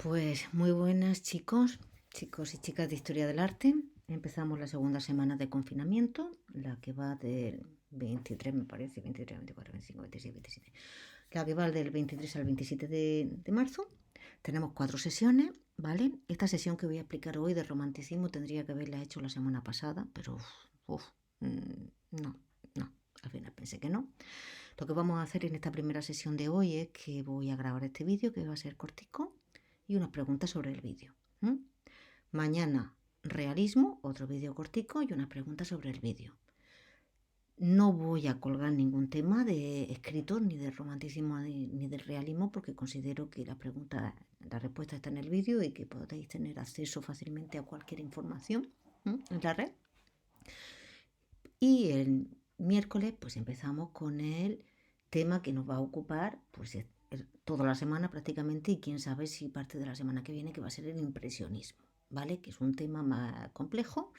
Pues muy buenas chicos y chicas de Historia del Arte. Empezamos la segunda semana de confinamiento, la que va del 23, me parece, 23, 24, 25, 26, 27. La que va del 23 al 27 de marzo. Tenemos 4 sesiones, ¿vale? Esta sesión que voy a explicar hoy de romanticismo tendría que haberla hecho la semana pasada, pero no, al final pensé que no. Lo que vamos a hacer en esta primera sesión de hoy es que voy a grabar este vídeo que va a ser cortico y unas preguntas sobre el vídeo. Mañana realismo, otro vídeo cortico y unas preguntas sobre el vídeo. No voy a colgar ningún tema de escrito, ni de romanticismo ni del realismo, porque considero que la respuesta está en el vídeo y que podéis tener acceso fácilmente a cualquier información en la red. Y el miércoles pues empezamos con el tema que nos va a ocupar pues toda la semana prácticamente, y quién sabe si parte de la semana que viene, que va a ser el impresionismo, ¿vale? Que es un tema más complejo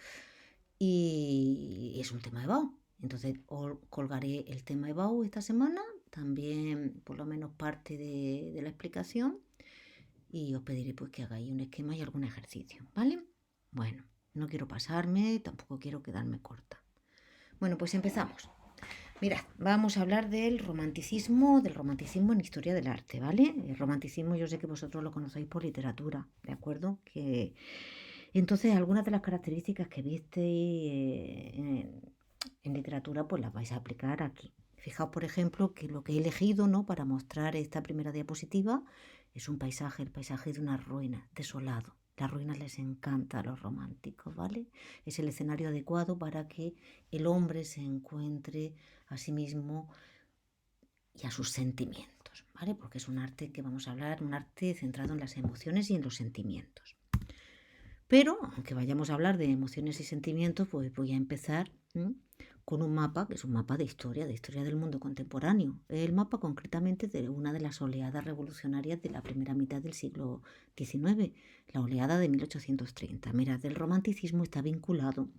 y es un tema de Bau. Entonces colgaré el tema de Bau esta semana, también por lo menos parte de la explicación, y os pediré pues que hagáis un esquema y algún ejercicio, ¿vale? Bueno, no quiero pasarme, tampoco quiero quedarme corta. Bueno, pues empezamos. Mirad, vamos a hablar del romanticismo en historia del arte, ¿vale? El romanticismo yo sé que vosotros lo conocéis por literatura, ¿de acuerdo? Entonces algunas de las características que visteis en literatura pues las vais a aplicar aquí. Fijaos, por ejemplo, que lo que he elegido, ¿no?, para mostrar esta primera diapositiva es un paisaje, el paisaje de una ruina, desolado. Las ruinas les encanta a los románticos, ¿vale? Es el escenario adecuado para que el hombre se encuentre a sí mismo y a sus sentimientos, ¿vale? Porque es un arte que vamos a hablar, un arte centrado en las emociones y en los sentimientos. Pero, aunque vayamos a hablar de emociones y sentimientos, pues voy a empezar con un mapa, que es un mapa de historia del mundo contemporáneo. El mapa concretamente de una de las oleadas revolucionarias de la primera mitad del siglo XIX, la oleada de 1830. Mirad, el romanticismo está vinculado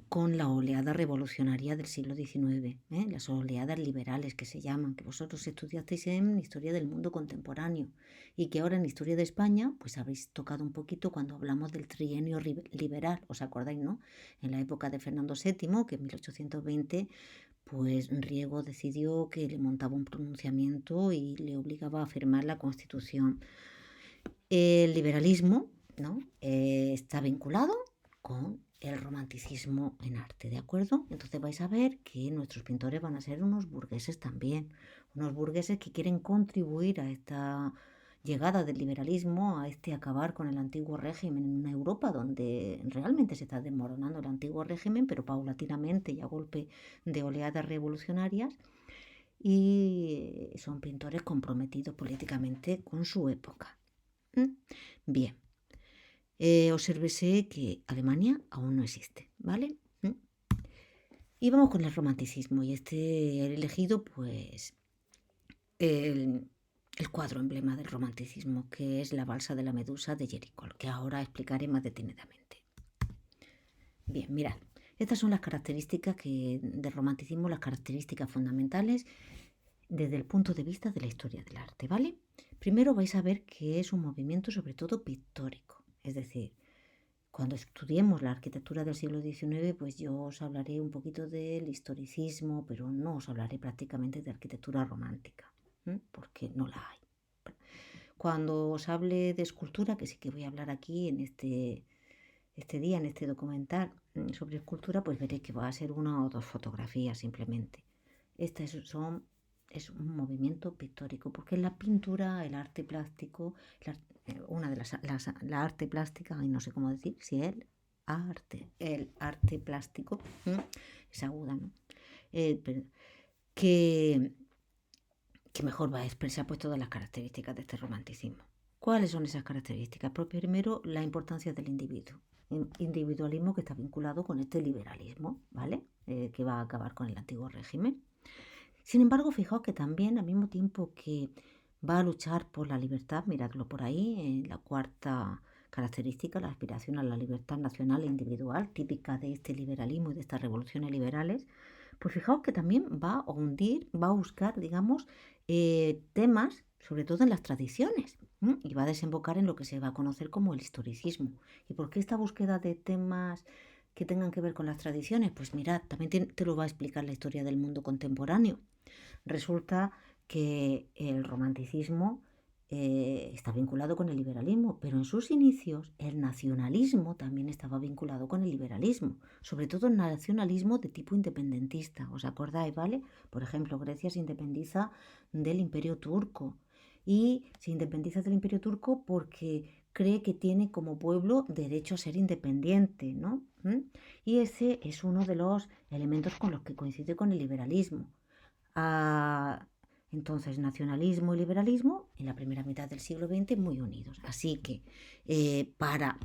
con la oleada revolucionaria del siglo XIX, las oleadas liberales que se llaman, que vosotros estudiasteis en Historia del Mundo Contemporáneo y que ahora en Historia de España pues habéis tocado un poquito cuando hablamos del trienio liberal, ¿os acordáis, no? En la época de Fernando VII, que en 1820 pues Riego decidió que le montaba un pronunciamiento y le obligaba a firmar la Constitución. El liberalismo, ¿no?, está vinculado con el romanticismo en arte, ¿de acuerdo? Entonces vais a ver que nuestros pintores van a ser unos burgueses también, unos burgueses que quieren contribuir a esta llegada del liberalismo, a este acabar con el antiguo régimen en una Europa donde realmente se está desmoronando el antiguo régimen, pero paulatinamente y a golpe de oleadas revolucionarias, y son pintores comprometidos políticamente con su época. Bien. Obsérvese que Alemania aún no existe, ¿vale? Y vamos con el romanticismo, y he elegido pues el cuadro emblema del romanticismo, que es la balsa de la Medusa de Géricault, que ahora explicaré más detenidamente. Bien, mirad, estas son las características del romanticismo, las características fundamentales desde el punto de vista de la historia del arte, ¿vale? Primero vais a ver que es un movimiento sobre todo pictórico, es decir, cuando estudiemos la arquitectura del siglo XIX, pues yo os hablaré un poquito del historicismo, pero no os hablaré prácticamente de arquitectura romántica, porque no la hay. Cuando os hable de escultura, que sí que voy a hablar aquí en este día, en este documental sobre escultura, pues veréis que va a ser una o dos fotografías simplemente. Es un movimiento pictórico, porque en la pintura, el arte plástico, la arte plástica, y no sé cómo decir, si el arte plástico, es aguda, ¿no? Que mejor va a expresar pues todas las características de este romanticismo. ¿Cuáles son esas características? Pues primero, la importancia del individuo. Individualismo que está vinculado con este liberalismo, ¿vale? Que va a acabar con el antiguo régimen. Sin embargo, fijaos que también, al mismo tiempo que va a luchar por la libertad, miradlo por ahí, en la cuarta característica, la aspiración a la libertad nacional e individual, típica de este liberalismo y de estas revoluciones liberales, pues fijaos que también va a hundir, va a buscar, digamos, temas, sobre todo en las tradiciones, y va a desembocar en lo que se va a conocer como el historicismo. ¿Y por qué esta búsqueda de temas que tengan que ver con las tradiciones? Pues mirad, también te lo va a explicar la historia del mundo contemporáneo. Resulta que el romanticismo está vinculado con el liberalismo, pero en sus inicios el nacionalismo también estaba vinculado con el liberalismo, sobre todo el nacionalismo de tipo independentista. ¿Os acordáis, vale? Por ejemplo, Grecia se independiza del Imperio Turco y se independiza del Imperio Turco porque cree que tiene como pueblo derecho a ser independiente, ¿no? Y ese es uno de los elementos con los que coincide con el liberalismo. Entonces, nacionalismo y liberalismo en la primera mitad del siglo XX muy unidos. Así que para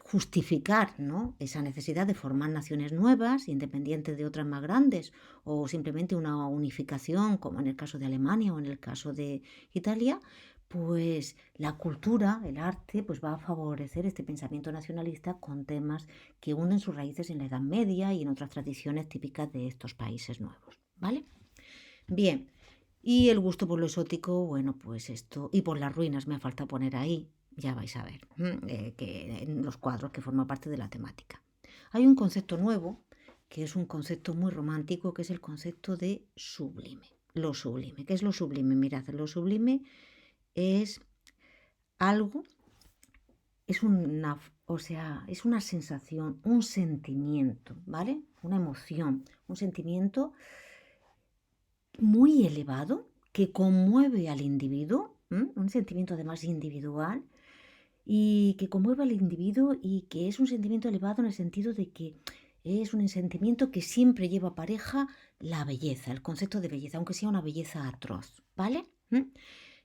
justificar, ¿no?, esa necesidad de formar naciones nuevas, independientes de otras más grandes, o simplemente una unificación, como en el caso de Alemania o en el caso de Italia, pues la cultura, el arte, pues va a favorecer este pensamiento nacionalista con temas que unen sus raíces en la Edad Media y en otras tradiciones típicas de estos países nuevos, ¿vale? Bien, y el gusto por lo exótico, bueno, pues esto, y por las ruinas me falta poner ahí, ya vais a ver, que en los cuadros que forma parte de la temática. Hay un concepto nuevo, que es un concepto muy romántico, que es el concepto de sublime. Lo sublime. ¿Qué es lo sublime? Mirad, lo sublime es algo, es es una sensación, un sentimiento, ¿vale? Una emoción, un sentimiento muy elevado que conmueve al individuo, un sentimiento además individual, y que conmueve al individuo y que es un sentimiento elevado en el sentido de que es un sentimiento que siempre lleva pareja la belleza, el concepto de belleza, aunque sea una belleza atroz, ¿vale?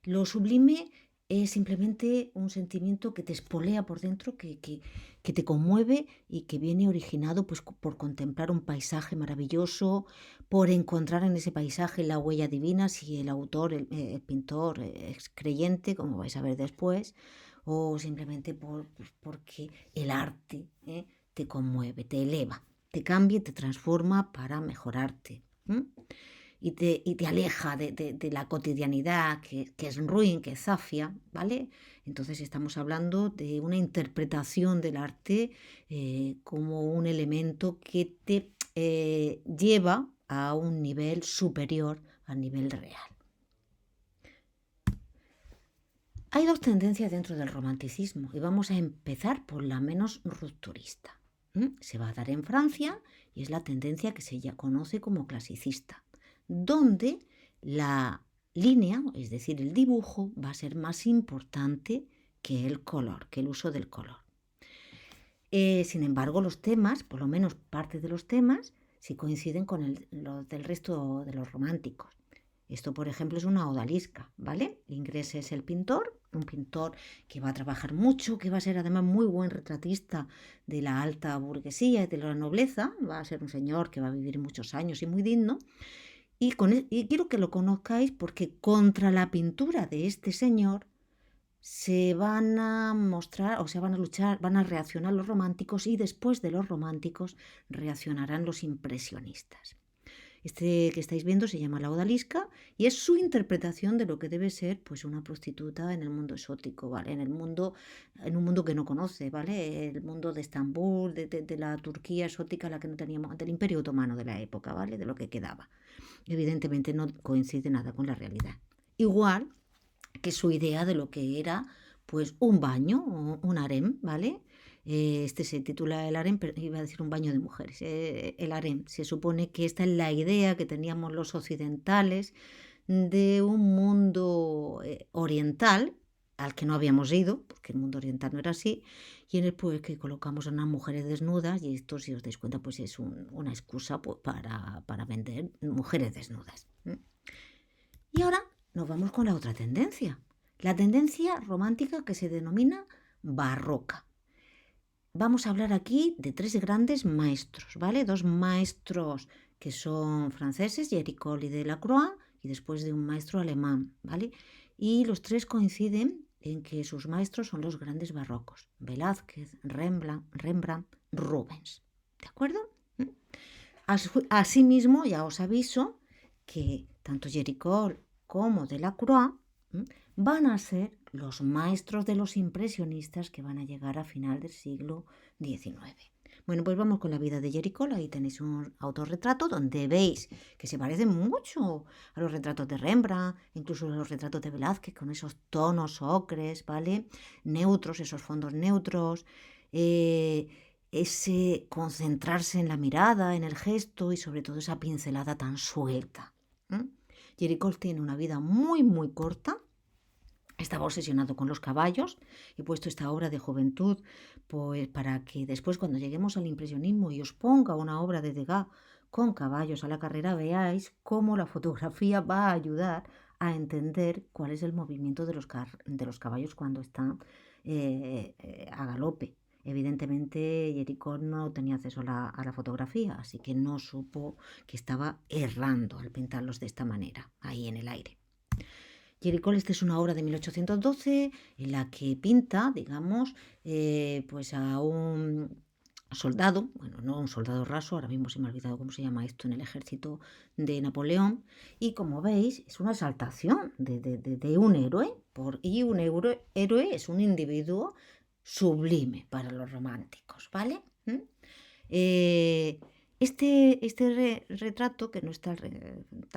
Lo sublime es simplemente un sentimiento que te espolea por dentro, que te conmueve y que viene originado pues, por contemplar un paisaje maravilloso, por encontrar en ese paisaje la huella divina, si el autor, el pintor es creyente, como vais a ver después, o simplemente porque el arte te conmueve, te eleva, te cambia y te transforma para mejorarte. Y te aleja de la cotidianidad que es ruin, que es zafia, ¿vale? Entonces estamos hablando de una interpretación del arte como un elemento que te lleva a un nivel superior al nivel real. Hay dos tendencias dentro del romanticismo y vamos a empezar por la menos rupturista. Se va a dar en Francia y es la tendencia que se ya conoce como clasicista, donde la línea, es decir, el dibujo, va a ser más importante que el color, que el uso del color. Sin embargo, los temas, por lo menos parte de los temas, sí coinciden con los del resto de los románticos. Esto, por ejemplo, es una odalisca, ¿vale? Ingres es el pintor, un pintor que va a trabajar mucho, que va a ser además muy buen retratista de la alta burguesía y de la nobleza, va a ser un señor que va a vivir muchos años y muy digno. Y quiero que lo conozcáis porque contra la pintura de este señor se van a mostrar, o sea, van a luchar, van a reaccionar los románticos y después de los románticos reaccionarán los impresionistas. Este que estáis viendo se llama la odalisca y es su interpretación de lo que debe ser pues una prostituta en el mundo exótico, ¿vale? En un mundo que no conoce, ¿vale? El mundo de Estambul, de la Turquía exótica, la que no teníamos, del Imperio Otomano de la época, ¿vale? De lo que quedaba. Evidentemente no coincide nada con la realidad. Igual que su idea de lo que era pues un baño, un harem, ¿vale? Este se titula el harem, pero iba a decir un baño de mujeres. El harem, se supone que esta es la idea que teníamos los occidentales de un mundo oriental al que no habíamos ido, porque el mundo oriental no era así, y en el pues que colocamos a unas mujeres desnudas, y esto, si os dais cuenta, pues es una excusa pues, para vender mujeres desnudas. Y ahora nos vamos con la otra tendencia, la tendencia romántica que se denomina barroca. Vamos a hablar aquí de tres grandes maestros, ¿vale? Dos maestros que son franceses, Géricault y Delacroix, y después de un maestro alemán, ¿vale? Y los tres coinciden en que sus maestros son los grandes barrocos, Velázquez, Rembrandt, Rubens, ¿de acuerdo? Asimismo, ya os aviso que tanto Géricault como Delacroix, van a ser los maestros de los impresionistas que van a llegar a final del siglo XIX. Bueno, pues vamos con la vida de Géricault. Ahí tenéis un autorretrato donde veis que se parece mucho a los retratos de Rembrandt, incluso a los retratos de Velázquez, con esos tonos ocres, ¿vale? Neutros, esos fondos neutros, ese concentrarse en la mirada, en el gesto y sobre todo esa pincelada tan suelta. Géricault tiene una vida muy, muy corta. Estaba obsesionado con los caballos. He puesto esta obra de juventud pues para que después, cuando lleguemos al impresionismo y os ponga una obra de Degas con caballos a la carrera, veáis cómo la fotografía va a ayudar a entender cuál es el movimiento de los caballos cuando están a galope. Evidentemente, Géricault no tenía acceso a la fotografía, así que no supo que estaba errando al pintarlos de esta manera, ahí en el aire. Géricault, esta es una obra de 1812 en la que pinta, digamos, pues a un soldado, bueno, no un soldado raso, ahora mismo se me ha olvidado cómo se llama esto en el ejército de Napoleón, y como veis es una exaltación de un héroe, y un héroe es un individuo sublime para los románticos, ¿vale? Este retrato, que no es tal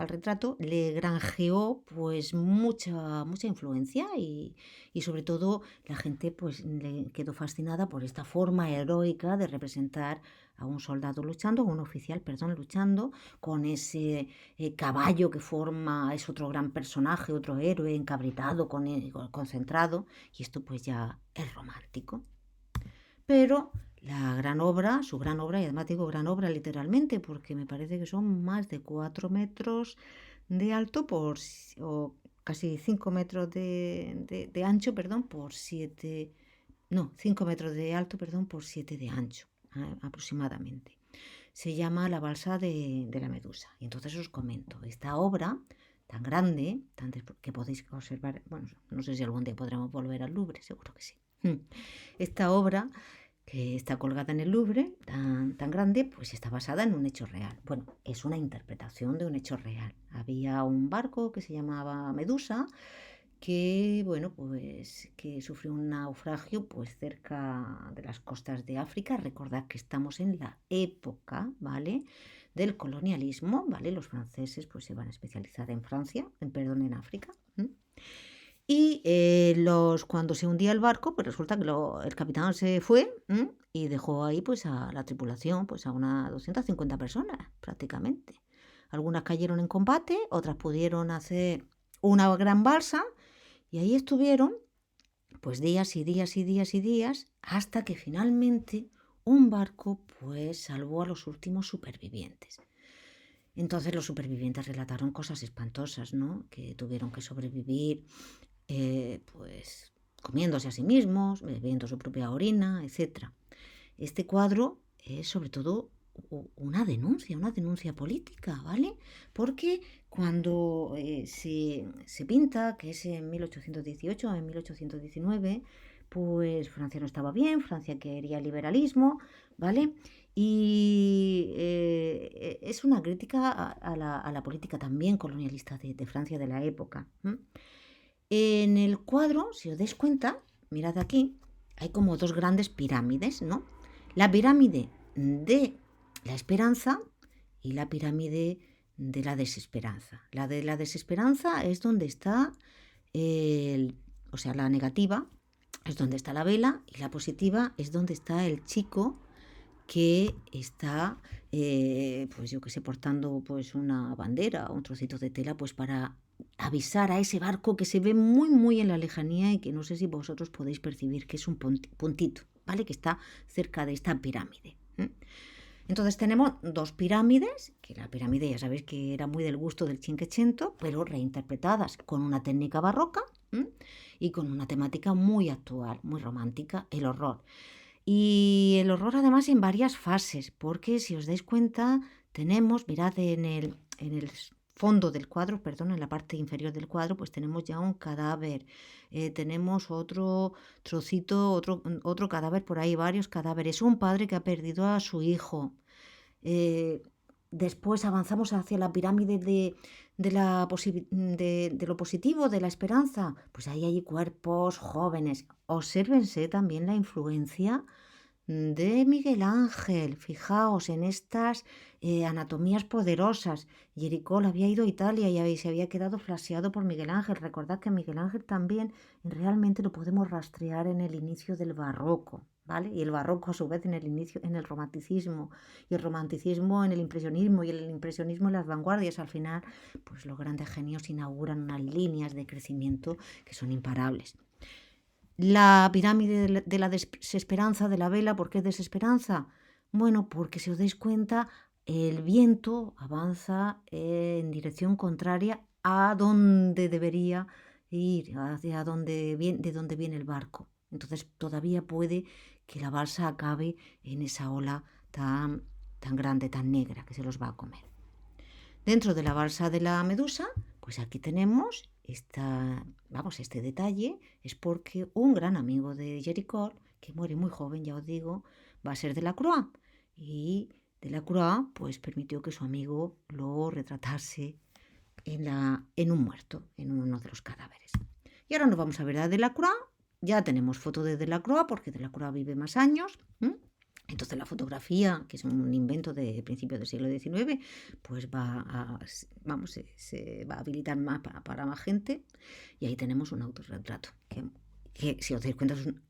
retrato, le granjeó pues mucha influencia y sobre todo la gente pues le quedó fascinada por esta forma heroica de representar a un soldado luchando, a un oficial, perdón, luchando con ese caballo que forma, es otro gran personaje, otro héroe encabritado, concentrado, y esto pues ya es romántico. Pero su gran obra, y además digo gran obra literalmente, porque me parece que son más de 4 metros de alto o casi 5 metros de ancho, perdón, por 7, no, 5 metros de alto, perdón, por 7 de ancho, aproximadamente. Se llama La balsa de la Medusa. Y entonces os comento, esta obra tan grande, que podéis observar, bueno, no sé si algún día podremos volver al Louvre, seguro que sí. Esta obra, que está colgada en el Louvre, tan grande, pues está basada en un hecho real. Bueno, es una interpretación de un hecho real. Había un barco que se llamaba Medusa, que, bueno, pues que sufrió un naufragio pues cerca de las costas de África. Recordad que estamos en la época, ¿vale?, del colonialismo, ¿vale? Los franceses pues se van a especializar en en África. Y cuando se hundía el barco, pues resulta que el capitán se fue y dejó ahí pues a la tripulación, pues a unas 250 personas prácticamente. Algunas cayeron en combate, otras pudieron hacer una gran balsa y ahí estuvieron pues días y días y días y días hasta que finalmente un barco pues salvó a los últimos supervivientes. Entonces los supervivientes relataron cosas espantosas, ¿no? Que tuvieron que sobrevivir pues comiéndose a sí mismos, bebiendo su propia orina, etc. Este cuadro es sobre todo una denuncia política, ¿vale? Porque cuando se pinta, que es en 1818 o en 1819, pues Francia no estaba bien, Francia quería liberalismo, ¿vale? Y es una crítica a la política también colonialista de Francia de la época. En el cuadro, si os dais cuenta, mirad aquí, hay como dos grandes pirámides, ¿no? La pirámide de la esperanza y la pirámide de la desesperanza. La de la desesperanza es donde está, o sea, la negativa es donde está la vela y la positiva es donde está el chico que está, pues yo que sé, portando pues una bandera o un trocito de tela, pues para avisar a ese barco que se ve muy, muy en la lejanía y que no sé si vosotros podéis percibir que es un puntito, ¿vale? Que está cerca de esta pirámide. Entonces tenemos dos pirámides, que la pirámide ya sabéis que era muy del gusto del Cinquecento, pero reinterpretadas con una técnica barroca y con una temática muy actual, muy romántica, el horror. Y el horror además en varias fases, porque si os dais cuenta, tenemos, mirad en el fondo del cuadro, perdón, en la parte inferior del cuadro, pues tenemos ya un cadáver, tenemos otro trocito, otro cadáver por ahí, varios cadáveres, un padre que ha perdido a su hijo. Después avanzamos hacia la pirámide de lo positivo, de la esperanza. Pues ahí hay cuerpos jóvenes. Obsérvense también la influencia de Miguel Ángel. Fijaos en estas anatomías poderosas. Jericó había ido a Italia y se había quedado flasheado por Miguel Ángel. Recordad que Miguel Ángel también realmente lo podemos rastrear en el inicio del barroco, ¿vale? Y el barroco a su vez en el inicio, en el romanticismo, y el romanticismo en el impresionismo, y el impresionismo en las vanguardias. Al final, pues los grandes genios inauguran unas líneas de crecimiento que son imparables. La pirámide de la desesperanza de la vela, ¿por qué desesperanza? Bueno, porque si os dais cuenta, el viento avanza en dirección contraria a donde debería ir, hacia de donde viene el barco. Entonces todavía puede que la balsa acabe en esa ola tan grande, tan negra, que se los va a comer. Dentro de la balsa de la Medusa, pues aquí tenemos este detalle, es porque un gran amigo de Jericó, que muere muy joven, ya os digo, va a ser Delacroix. Y Delacroix pues permitió que su amigo lo retratase en un muerto, en uno de los cadáveres. Y ahora nos vamos a ver a Delacroix. Ya tenemos foto de Delacroix porque Delacroix vive más años. Entonces la fotografía, que es un invento de principios del siglo XIX, pues se va a habilitar más para más gente. Y ahí tenemos un autorretrato, que si os dais cuenta es un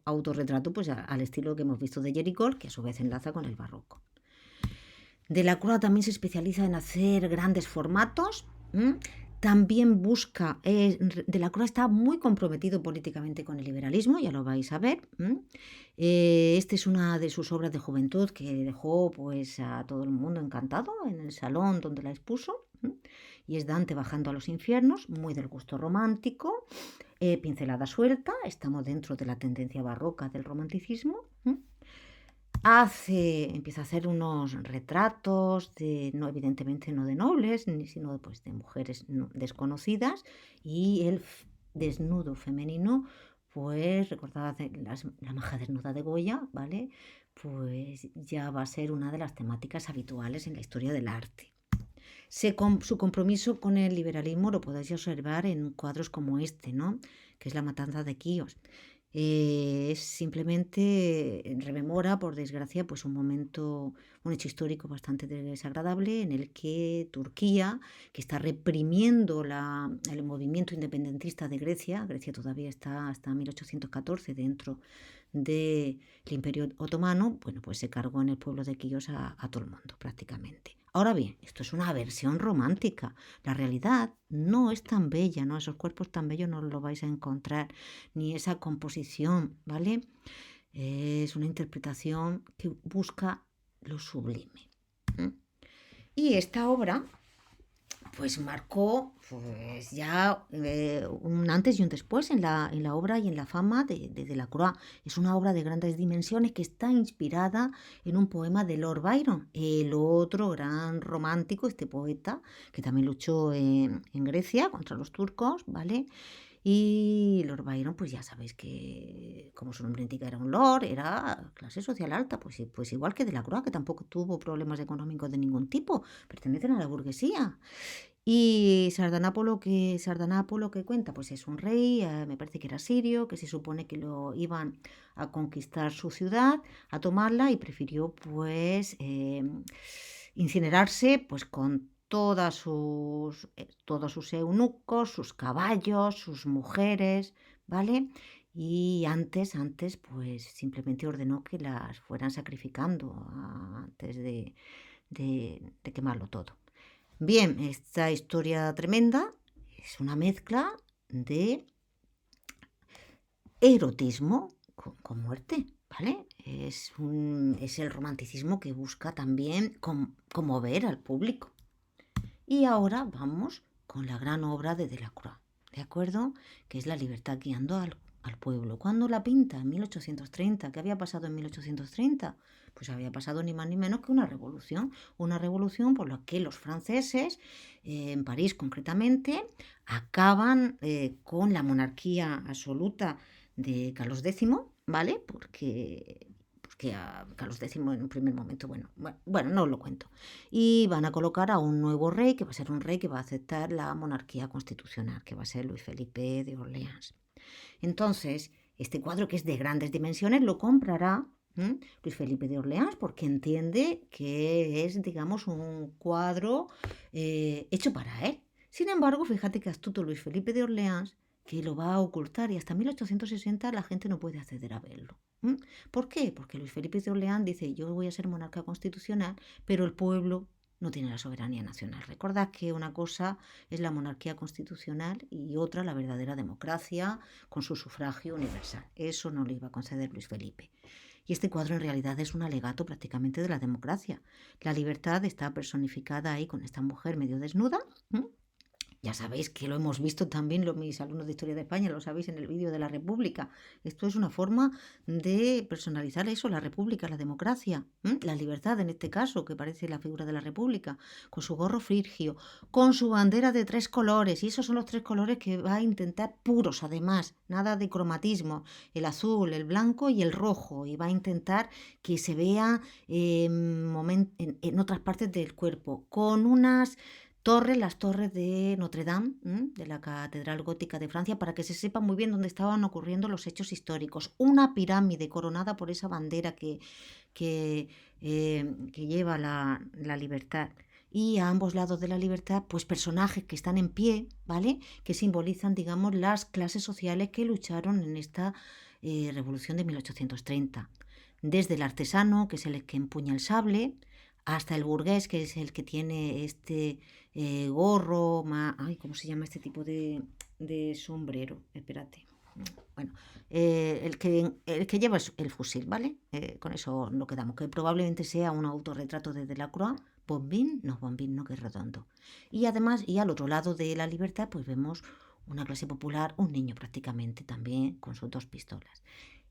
autorretrato pues al estilo que hemos visto de Jericó, que a su vez enlaza con el barroco. Delacroix también se especializa en hacer grandes formatos. También busca, Delacroix está muy comprometido políticamente con el liberalismo, ya lo vais a ver. Esta es una de sus obras de juventud que dejó pues a todo el mundo encantado en el salón donde la expuso. Y es Dante bajando a los infiernos, muy del gusto romántico, pincelada suelta, estamos dentro de la tendencia barroca del romanticismo. Empieza a hacer unos retratos, no evidentemente no de nobles, sino pues, de mujeres desconocidas, y el desnudo femenino, pues recordad la maja desnuda de Goya, ¿vale? Pues ya va a ser una de las temáticas habituales en la historia del arte. Su compromiso con el liberalismo lo podéis observar en cuadros como este, ¿no? Que es La matanza de Quíos. Simplemente rememora, por desgracia, pues un hecho histórico bastante desagradable en el que Turquía, que está reprimiendo el movimiento independentista de Grecia todavía está hasta 1814 dentro del Imperio Otomano, bueno, pues se cargó en el pueblo de Quíos a todo el mundo prácticamente. Ahora bien, esto es una versión romántica. La realidad no es tan bella, ¿no? Esos cuerpos tan bellos no los vais a encontrar, ni esa composición, ¿vale? Es una interpretación que busca lo sublime. Y esta obra pues marcó pues ya un antes y un después en la obra y en la fama de Delacroix. Es una obra de grandes dimensiones que está inspirada en un poema de Lord Byron, el otro gran romántico, este poeta que también luchó en Grecia contra los turcos, ¿vale? Y Lord Byron, pues ya sabéis que como su nombre indica era un lord, era clase social alta, pues igual que Delacroix, que tampoco tuvo problemas económicos de ningún tipo, pertenecen a la burguesía. Y Sardanápolo que cuenta, pues es un rey, me parece que era sirio, que se supone que lo iban a conquistar su ciudad, a tomarla, y prefirió pues incinerarse pues con todos sus eunucos, sus caballos, sus mujeres, ¿vale? Y antes, pues simplemente ordenó que las fueran sacrificando antes de quemarlo todo. Bien, esta historia tremenda es una mezcla de erotismo con muerte, ¿vale? Es el romanticismo que busca también conmover al público. Y ahora vamos con la gran obra de Delacroix, ¿de acuerdo? Que es La libertad guiando al pueblo. ¿Cuándo la pinta? En 1830. ¿Qué había pasado en 1830? Pues había pasado ni más ni menos que una revolución por la que los franceses, en París concretamente, acaban con la monarquía absoluta de Carlos X, ¿vale? Porque que a Carlos X en un primer momento, bueno, no os lo cuento. Y van a colocar a un nuevo rey, que va a ser un rey que va a aceptar la monarquía constitucional, que va a ser Luis Felipe de Orleans. Entonces, este cuadro, que es de grandes dimensiones, lo comprará Luis Felipe de Orleans, porque entiende que es, digamos, un cuadro hecho para él. Sin embargo, fíjate que astuto Luis Felipe de Orleans, que lo va a ocultar, y hasta 1860 la gente no puede acceder a verlo. ¿Por qué? Porque Luis Felipe de Orleans dice: yo voy a ser monarca constitucional, pero el pueblo no tiene la soberanía nacional. Recordad que una cosa es la monarquía constitucional y otra la verdadera democracia con su sufragio universal. Eso no le iba a conceder Luis Felipe. Y este cuadro en realidad es un alegato prácticamente de la democracia. La libertad está personificada ahí con esta mujer medio desnuda. Ya sabéis que lo hemos visto también mis alumnos de Historia de España, lo sabéis en el vídeo de la República. Esto es una forma de personalizar eso, la República, la democracia, la libertad en este caso, que parece la figura de la República, con su gorro frigio, con su bandera de 3 colores, y esos son los 3 colores que va a intentar puros además, nada de cromatismo, el azul, el blanco y el rojo, y va a intentar que se vea en otras partes del cuerpo, con unas las torres de Notre Dame, de la Catedral Gótica de Francia, para que se sepa muy bien dónde estaban ocurriendo los hechos históricos. Una pirámide coronada por esa bandera que lleva la libertad. Y a ambos lados de la libertad, pues personajes que están en pie, ¿vale? Que simbolizan, digamos, las clases sociales que lucharon en esta revolución de 1830. Desde el artesano, que es el que empuña el sable, hasta el burgués, que es el que tiene este gorro, ¿cómo se llama este tipo de sombrero? Espérate. Bueno, el que lleva el fusil, ¿vale? Con eso lo quedamos, que probablemente sea un autorretrato de Delacroix. Bombín, no, que es redondo. Y además, y al otro lado de la libertad, pues vemos una clase popular, un niño prácticamente también, con sus 2 pistolas.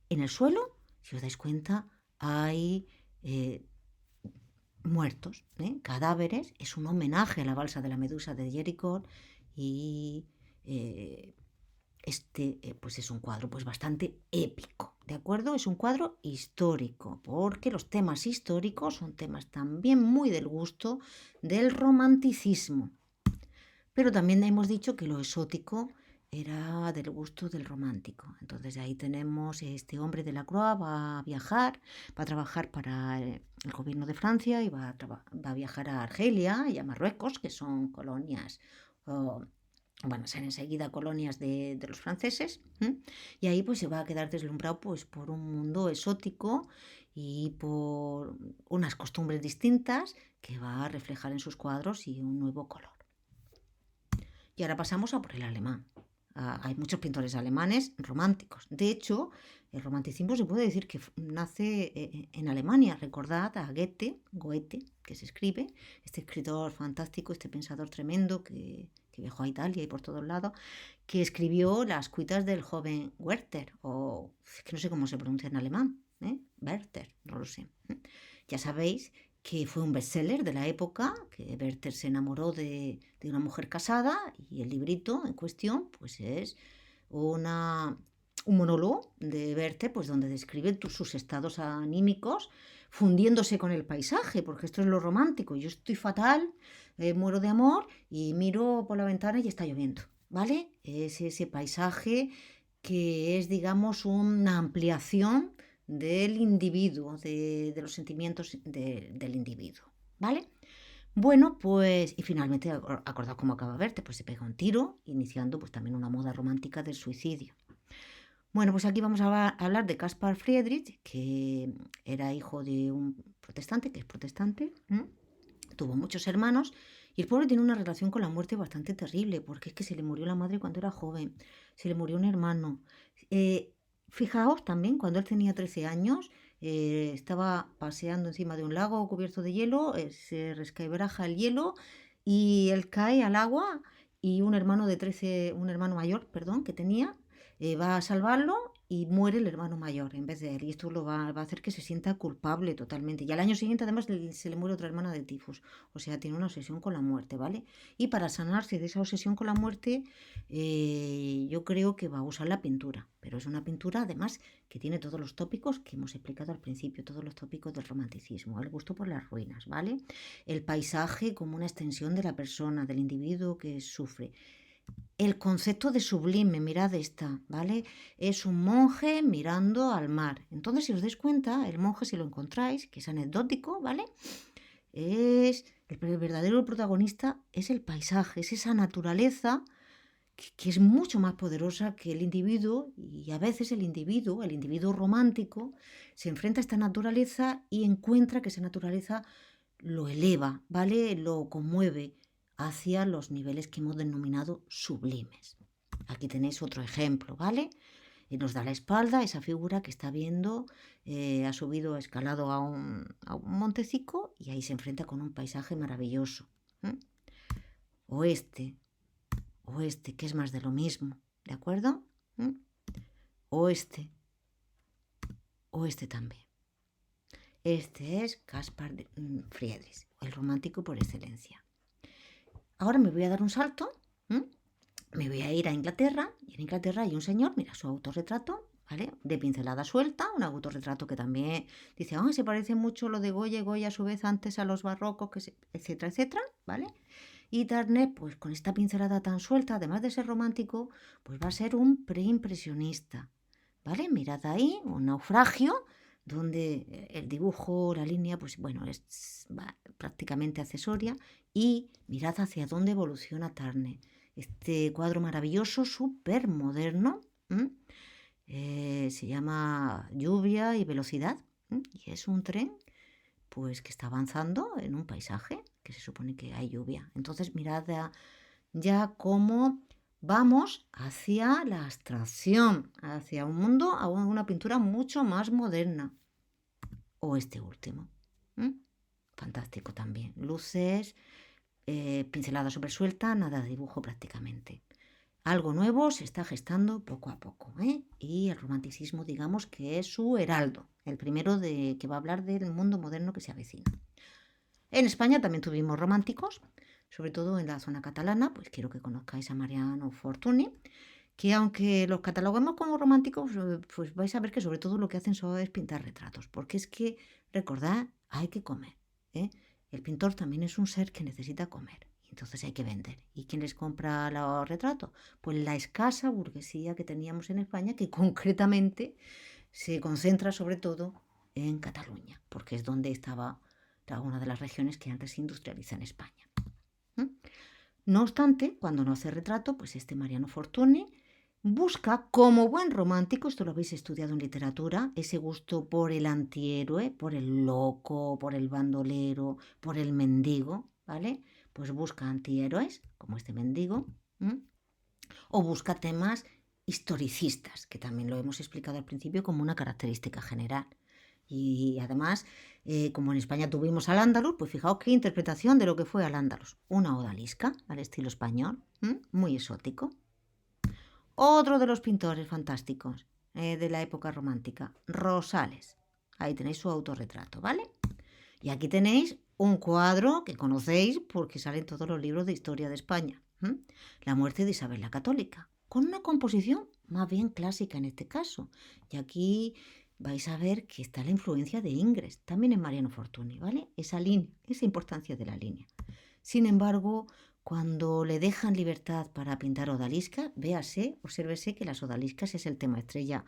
En el suelo, si os dais cuenta, hay muertos, cadáveres. Es un homenaje a la balsa de la Medusa de Jericó, y pues es un cuadro pues bastante épico, ¿de acuerdo? Es un cuadro histórico, porque los temas históricos son temas también muy del gusto del romanticismo. Pero también hemos dicho que lo exótico era del gusto del romántico. Entonces ahí tenemos este hombre Delacroix, va a viajar, va a trabajar para el gobierno de Francia y va a viajar a Argelia y a Marruecos, que son colonias, van a ser enseguida colonias de los franceses, y ahí pues se va a quedar deslumbrado pues por un mundo exótico y por unas costumbres distintas que va a reflejar en sus cuadros y un nuevo color. Y ahora pasamos a por el alemán. Hay muchos pintores alemanes románticos. De hecho, el romanticismo se puede decir que nace en Alemania. Recordad a Goethe, que se escribe, este escritor fantástico, este pensador tremendo que viajó a Italia y por todos lados, que escribió las cuitas del joven Werther, o es que no sé cómo se pronuncia en alemán, Werther, no lo sé. Ya sabéis que fue un bestseller de la época, que Werther se enamoró de una mujer casada, y el librito en cuestión pues es un monólogo de Werther, pues donde describe sus estados anímicos fundiéndose con el paisaje, porque esto es lo romántico. Yo estoy fatal, muero de amor y miro por la ventana y está lloviendo, ¿vale? Es ese paisaje que es, digamos, una ampliación del individuo, de los sentimientos del individuo, ¿vale? Bueno, pues, y finalmente, acordad cómo acaba Werther, pues se pega un tiro, iniciando pues también una moda romántica del suicidio. Bueno, pues aquí vamos a hablar de Caspar Friedrich, que era hijo de un protestante, que es protestante, tuvo muchos hermanos, y el pobre tiene una relación con la muerte bastante terrible, porque es que se le murió la madre cuando era joven, se le murió un hermano. Fijaos también, cuando él tenía 13 años, estaba paseando encima de un lago cubierto de hielo, se resquebraja el hielo y él cae al agua, y un hermano mayor, perdón, que tenía, va a salvarlo y muere el hermano mayor en vez de él. Y esto va a hacer que se sienta culpable totalmente. Y al año siguiente, además, se le muere otra hermana de tifus. O sea, tiene una obsesión con la muerte, ¿vale? Y para sanarse de esa obsesión con la muerte, yo creo que va a usar la pintura. Pero es una pintura, además, que tiene todos los tópicos que hemos explicado al principio, todos los tópicos del romanticismo. El gusto por las ruinas, ¿vale? El paisaje como una extensión de la persona, del individuo que sufre. El concepto de sublime, mirad esta, ¿vale? Es un monje mirando al mar. Entonces, si os dais cuenta, el monje, si lo encontráis, que es anecdótico, ¿vale? Es el verdadero protagonista es el paisaje, es esa naturaleza que es mucho más poderosa que el individuo, y a veces el individuo romántico, se enfrenta a esta naturaleza y encuentra que esa naturaleza lo eleva, ¿vale? Lo conmueve hacia los niveles que hemos denominado sublimes. Aquí tenéis otro ejemplo, ¿vale? Y nos da la espalda esa figura que está viendo, ha subido, ha escalado a un montecico y ahí se enfrenta con un paisaje maravilloso. Oeste, que es más de lo mismo, ¿de acuerdo? Oeste también. Este es Caspar Friedrich, el romántico por excelencia. Ahora me voy a dar un salto, me voy a ir a Inglaterra, y en Inglaterra hay un señor, mira su autorretrato, ¿vale? De pincelada suelta, un autorretrato que también dice, se parece mucho lo de Goya, y Goya a su vez antes a los barrocos, etcétera, etcétera, ¿vale? Y Turner, pues con esta pincelada tan suelta, además de ser romántico, pues va a ser un preimpresionista, ¿vale? Mirad ahí, un naufragio, donde el dibujo, la línea, pues bueno, es prácticamente accesoria. Y mirad hacia dónde evoluciona Turner. Este cuadro maravilloso, súper moderno, se llama Lluvia y Velocidad, y es un tren pues que está avanzando en un paisaje que se supone que hay lluvia. Entonces mirad ya cómo vamos hacia la abstracción, hacia un mundo, a una pintura mucho más moderna. O este último. Fantástico también. Luces, pincelada súper suelta, nada de dibujo prácticamente. Algo nuevo se está gestando poco a poco, y el romanticismo, digamos que es su heraldo, el primero que va a hablar del mundo moderno que se avecina. En España también tuvimos románticos, sobre todo en la zona catalana, pues quiero que conozcáis a Mariano Fortuny, que aunque los cataloguemos como románticos, pues vais a ver que sobre todo lo que hacen es pintar retratos, porque es que, recordad, hay que comer, El pintor también es un ser que necesita comer, entonces hay que vender. ¿Y quién les compra los retratos? Pues la escasa burguesía que teníamos en España, que concretamente se concentra sobre todo en Cataluña, porque es donde estaba una de las regiones que antes se industrializa en España. No obstante, cuando no hace retrato, pues este Mariano Fortuny busca, como buen romántico, esto lo habéis estudiado en literatura, ese gusto por el antihéroe, por el loco, por el bandolero, por el mendigo, ¿vale? Pues busca antihéroes, como este mendigo, o busca temas historicistas, que también lo hemos explicado al principio como una característica general. Y además, como en España tuvimos al Andaluz, pues fijaos qué interpretación de lo que fue al Andaluz. Una odalisca al estilo español, muy exótico. Otro de los pintores fantásticos de la época romántica, Rosales. Ahí tenéis su autorretrato, ¿vale? Y aquí tenéis un cuadro que conocéis porque sale en todos los libros de historia de España. La muerte de Isabel la Católica, con una composición más bien clásica en este caso. Y aquí vais a ver que está la influencia de Ingres, también en Mariano Fortuny, ¿vale? Esa línea, esa importancia de la línea. Sin embargo, cuando le dejan libertad para pintar odaliscas, obsérvese que las odaliscas es el tema estrella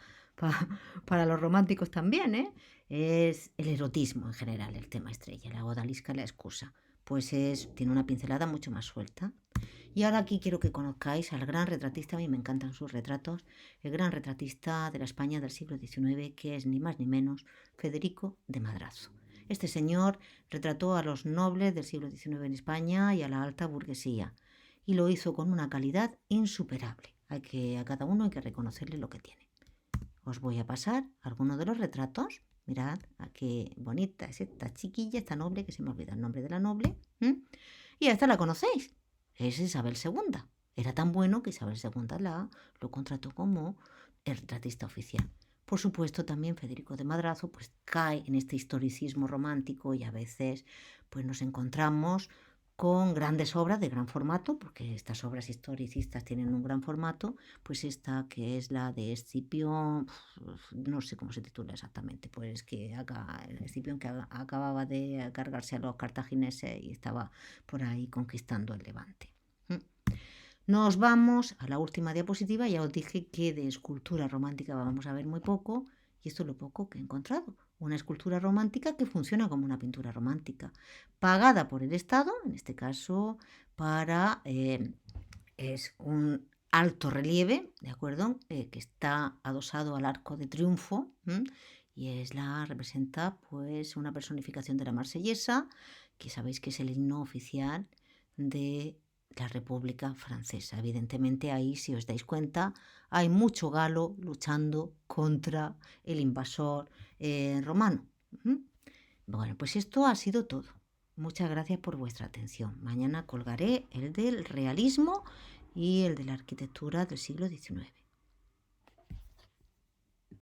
para los románticos también, Es el erotismo en general el tema estrella, la odalisca la excusa, pues tiene una pincelada mucho más suelta. Y ahora aquí quiero que conozcáis al gran retratista, a mí me encantan sus retratos, el gran retratista de la España del siglo XIX, que es ni más ni menos Federico de Madrazo. Este señor retrató a los nobles del siglo XIX en España y a la alta burguesía, y lo hizo con una calidad insuperable. A cada uno hay que reconocerle lo que tiene. Os voy a pasar algunos de los retratos. Mirad a qué bonita es esta chiquilla, esta noble, que se me olvida el nombre de la noble. Y a esta la conocéis. Es Isabel II. Era tan bueno que Isabel II lo contrató como el retratista oficial. Por supuesto, también Federico de Madrazo pues cae en este historicismo romántico y a veces pues nos encontramos con grandes obras de gran formato, porque estas obras historicistas tienen un gran formato, pues esta que es la de Escipión, no sé cómo se titula exactamente, pues que Escipión que acababa de cargarse a los cartagineses y estaba por ahí conquistando el Levante. Nos vamos a la última diapositiva. Ya os dije que de escultura romántica vamos a ver muy poco, y esto es lo poco que he encontrado. Una escultura romántica que funciona como una pintura romántica, pagada por el Estado, en este caso es un alto relieve, ¿de acuerdo? Que está adosado al Arco de Triunfo, y representa pues una personificación de la Marsellesa, que sabéis que es el himno oficial de la República Francesa. Evidentemente ahí, si os dais cuenta, hay mucho galo luchando contra el invasor romano. Bueno, pues esto ha sido todo. Muchas gracias por vuestra atención. Mañana colgaré el del realismo y el de la arquitectura del siglo XIX.